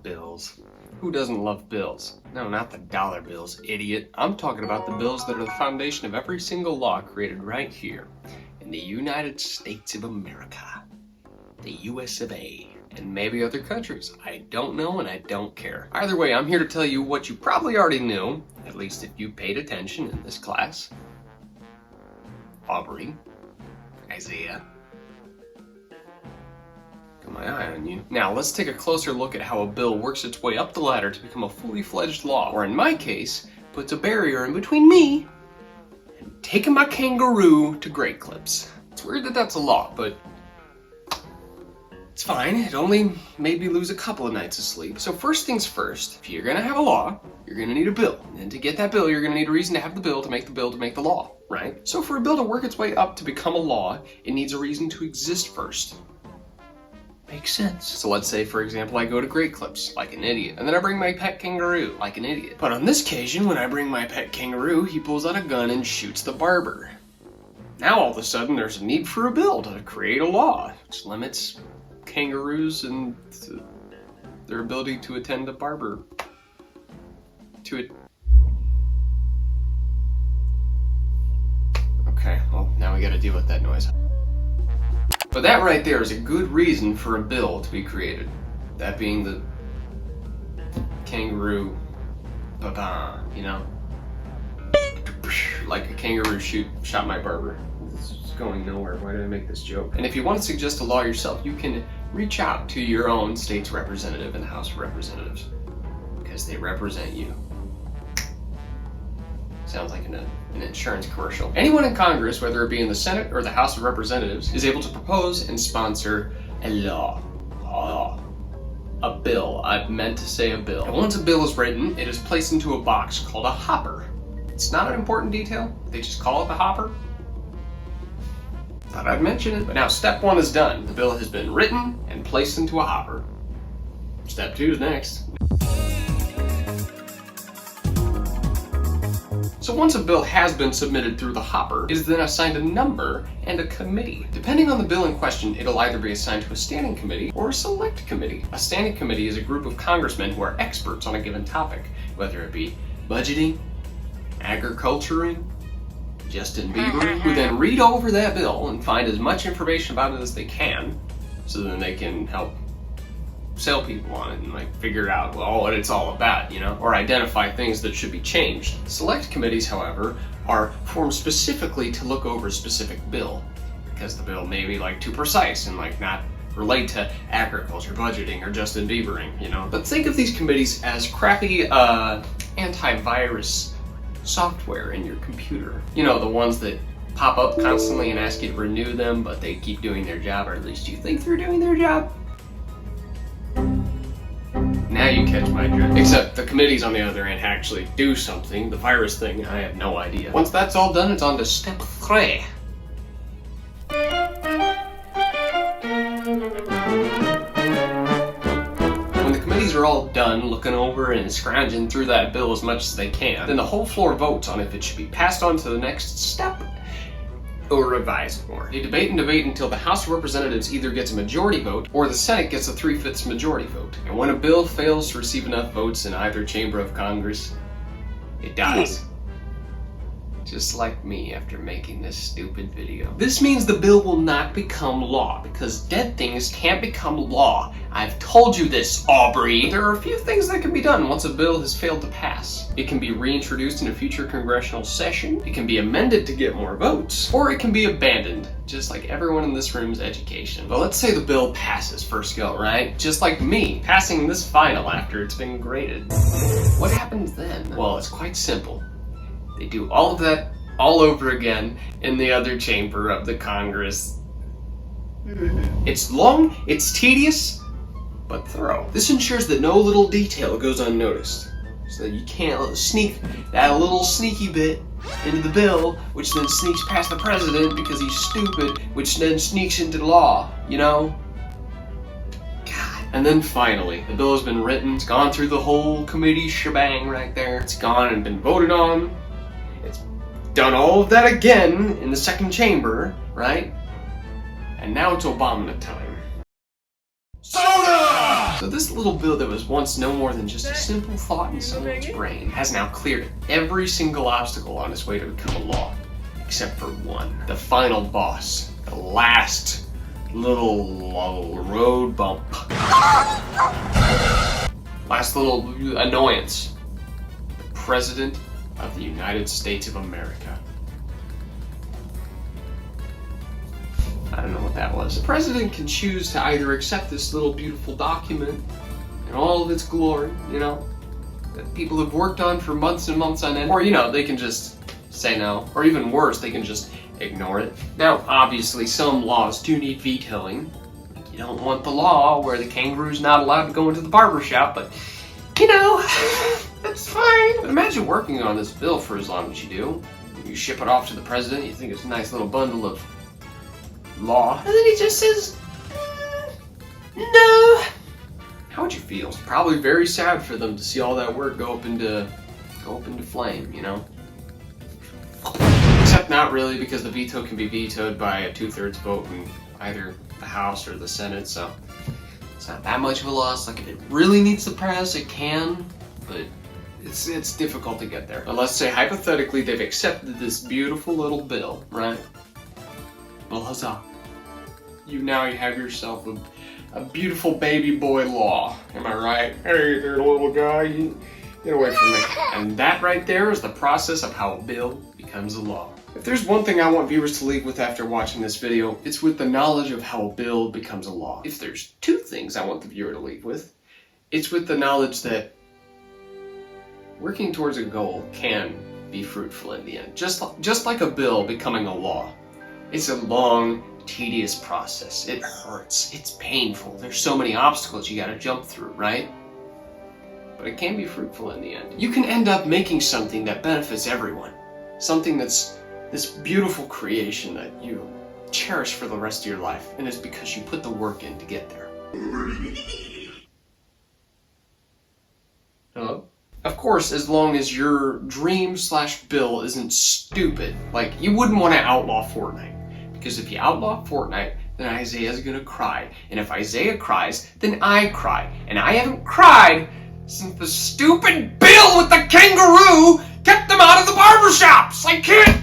Bills. Who doesn't love bills? No, not the dollar bills, idiot. I'm talking about the bills that are the foundation of every single law created right here in the United States of America, the US of A, and maybe other countries. I don't know and I don't care. Either way, I'm here to tell you what you probably already knew, at least if you paid attention in this class. Aubrey, Isaiah, my eye on you. Now let's take a closer look at how a bill works its way up the ladder to become a fully fledged law, or in my case, puts a barrier in between me and taking my kangaroo to Great Clips. It's weird that that's a law, but it's fine. It only made me lose a couple of nights of sleep. So first things first, if you're gonna have a law, you're gonna need a bill. And to get that bill, you're gonna need a reason to have the bill to make the law, right? So for a bill to work its way up to become a law, it needs a reason to exist first. Makes sense. So let's say, for example, I go to Great Clips, like an idiot, and then I bring my pet kangaroo, like an idiot. But on this occasion, when I bring my pet kangaroo, he pulls out a gun and shoots the barber. Now all of a sudden, there's a need for a bill to create a law, which limits kangaroos and their ability to attend a barber. Okay, well, now we gotta deal with that noise. But that right there is a good reason for a bill to be created. That being the kangaroo, you know? Like a kangaroo shot my barber. This is going nowhere. Why did I make this joke? And if you want to suggest a law yourself, you can reach out to your own state's representative in the House of Representatives, because they represent you. Sounds like an insurance commercial. Anyone in Congress, whether it be in the Senate or the House of Representatives, is able to propose and sponsor a law. A bill. I meant to say a bill. And once a bill is written, it is placed into a box called a hopper. It's not an important detail. They just call it the hopper. Thought I'd mention it. But now step one is done. The bill has been written and placed into a hopper. Step two is next. So once a bill has been submitted through the hopper, it is then assigned a number and a committee. Depending on the bill in question, it'll either be assigned to a standing committee or a select committee. A standing committee is a group of congressmen who are experts on a given topic, whether it be budgeting, agriculturing, Justin Bieber, who then read over that bill and find as much information about it as they can, so then they can help sell people on it and like figure out what it's all about, you know, or identify things that should be changed. Select committees, however, are formed specifically to look over a specific bill, because the bill may be like too precise and like not relate to agriculture, budgeting, or Justin Biebering, you know. But think of these committees as crappy antivirus software in your computer. You know, the ones that pop up constantly and ask you to renew them, but they keep doing their job, or at least you think they're doing their job. Now you catch my drift. Except the committees, on the other hand, actually do something. The virus thing, I have no idea. Once that's all done, it's on to step 3. When the committees are all done looking over and scrounging through that bill as much as they can, then the whole floor votes on if it should be passed on to the next step or revised more. They debate and debate until the House of Representatives either gets a majority vote or the Senate gets a 3/5 majority vote. And when a bill fails to receive enough votes in either chamber of Congress, it dies. Just like me after making this stupid video. This means the bill will not become law, because dead things can't become law. I've told you this, Aubrey. But there are a few things that can be done once a bill has failed to pass. It can be reintroduced in a future congressional session, it can be amended to get more votes, or it can be abandoned, just like everyone in this room's education. But let's say the bill passes first go, right? Just like me, passing this final after it's been graded. What happens then? Well, it's quite simple. They do all of that all over again in the other chamber of the Congress. It's long, it's tedious, but thorough. This ensures that no little detail goes unnoticed, so that you can't sneak that little sneaky bit into the bill, which then sneaks past the president because he's stupid, which then sneaks into law, you know? God. And then finally, the bill has been written, it's gone through the whole committee shebang right there, it's gone and been voted on. It's done all of that again in the second chamber, right? And now it's Obama time. Soda! So this little bill that was once no more than just a simple thought in someone's brain has now cleared every single obstacle on its way to become a law. Except for one. The final boss. The last little road bump. Last little annoyance. The President of the United States of America. I don't know what that was. The president can choose to either accept this little beautiful document in all of its glory, you know, that people have worked on for months and months on end, or, you know, they can just say no, or even worse, they can just ignore it. Now, obviously, some laws do need vetoing. You don't want the law where the kangaroo's not allowed to go into the barber shop, but, you know, that's fine. But imagine working on this bill for as long as you do. You ship it off to the president, you think it's a nice little bundle of law, and then he just says, no. How would you feel? It's probably very sad for them to see all that work go up into flame, you know? Except not really, because the veto can be vetoed by a 2/3 vote in either the House or the Senate, so it's not that much of a loss. Like, if it really needs to pass, it can, but it's difficult to get there. But let's say, hypothetically, they've accepted this beautiful little bill, right? Well, huzzah. You have yourself a beautiful baby boy law. Am I right? Hey there, little guy, you get away from me. And that right there is the process of how a bill becomes a law. If there's one thing I want viewers to leave with after watching this video, it's with the knowledge of how a bill becomes a law. If there's two things I want the viewer to leave with, it's with the knowledge that working towards a goal can be fruitful in the end. Just like a bill becoming a law. It's a long, tedious process. It hurts. It's painful. There's so many obstacles you gotta jump through, right? But it can be fruitful in the end. You can end up making something that benefits everyone. Something that's this beautiful creation that you cherish for the rest of your life. And it's because you put the work in to get there. Hello? Of course, as long as your dream/bill isn't stupid. Like, you wouldn't want to outlaw Fortnite. Because if you outlaw Fortnite, then Isaiah's gonna cry. And if Isaiah cries, then I cry. And I haven't cried since the stupid bill with the kangaroo kept them out of the barbershops! I can't